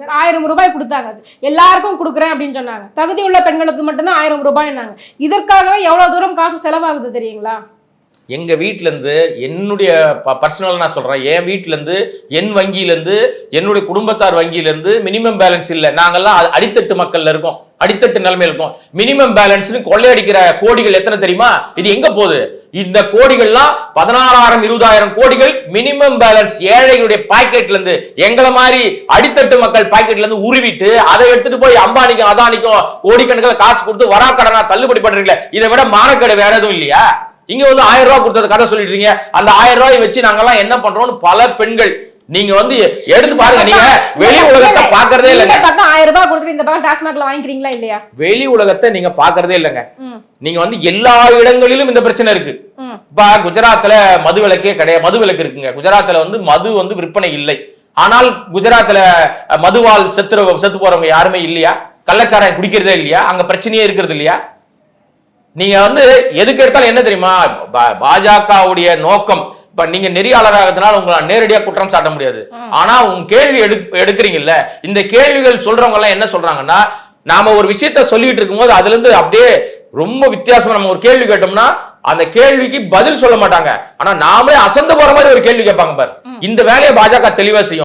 1000 ரூபாய் கொடுத்தாங்க. எல்லாருக்கும் கொடுக்குறேன் அப்படின்னு சொன்னாங்க. தகுதி உள்ள பெண்களுக்கு மட்டும்தான் 1000 ரூபாய்னாங்க. இதற்காகவே எவ்வளவு தூரம் காசு செலவாகுது தெரியுங்களா? எங்க வீட்டுல இருந்து என்னுடைய பர்சனல் நான் சொல்றேன், என் வீட்டுல இருந்து என் வங்கியில இருந்து என்னுடைய குடும்பத்தார் வங்கியில இருந்து மினிமம் பேலன்ஸ் இல்ல. நாங்கெல்லாம் அடித்தட்டு மக்கள்ல இருக்கோம், அடித்தட்டு நிலைமையில இருக்கோம். மினிமம் பேலன்ஸ் கொள்ளையடிக்கிற கோடிகள் எத்தனை தெரியுமா? இது எங்க போகுது? இந்த கோடிகள்லாம் 16,000 20,000 கோடிகள் மினிமம் பேலன்ஸ் ஏழைகளுடைய பாக்கெட்ல இருந்து, எங்களை மாதிரி அடித்தட்டு மக்கள் பாக்கெட்ல இருந்து உருவிட்டு அதை எடுத்துட்டு போய் அம்பானிக்கும் அதானிக்கும் கோடிக்கணக்கில் காசு கொடுத்து வராக்கடனா தள்ளுபடி பண்றீங்களே. இதை விட மானக்கேடு வேற எதுவும் இல்லையா? இங்க வந்து 1000 ரூபாய் கொடுத்தது கதை சொல்லிட்டு இருக்கீங்க. அந்த 1000 ரூபாய் வச்சு நாங்கெல்லாம் என்ன பண்றோம்னு பல பெண்கள் நீங்க வந்து எடுத்து பாருங்க. நீங்க வெளி உலகத்தை பாக்குறதே இல்லைங்க. இந்த பக்கம் 1000 ரூபாய் கொடுத்துட்டு இந்த பக்கம் டாஸ்மாக்ல வாங்கிக்கிறீங்களா இல்லையா? வெளி உலகத்தை நீங்க பாக்குறதே இல்லைங்க. நீங்க வந்து எல்லா இடங்களிலும் இந்த பிரச்சனை இருக்கு. இப்ப குஜராத்ல மது விலக்கே கிடையாது, மது விலக்கு இருக்குங்க. குஜராத்ல வந்து மது வந்து விற்பனை இல்லை. ஆனால் குஜராத்ல மதுவால் செத்து போறவங்க யாருமே இல்லையா? கள்ளச்சாராயம் குடிக்கிறதே இல்லையா? அங்க பிரச்சனையே இருக்கிறது இல்லையா? நீங்க வந்து எதுக்கு எடுத்தாலும் என்ன தெரியுமா, பாஜகவுடைய நோக்கம், இப்ப நீங்க நெறியாளராகிறதுனால உங்களை நேரடியா குற்றம் சாட்ட முடியாது. ஆனா உங்க கேள்வி எடுக்கிறீங்கல்ல, இந்த கேள்விகள் சொல்றவங்க எல்லாம் என்ன சொல்றாங்கன்னா, நாம ஒரு விஷயத்த சொல்லிட்டு இருக்கும்போது அதுல இருந்து அப்படியே ரொம்ப வித்தியாசமா நம்ம ஒரு கேள்வி கேட்டோம்னா அந்த கேள்விக்கு பதில் சொல்ல மாட்டாங்க. ஆனா நாமளே அசந்து போற மாதிரி ஒரு கேள்வி கேட்பாங்க பாரு. இந்த வேலையை பாஜக தெளிவா செய்யும்.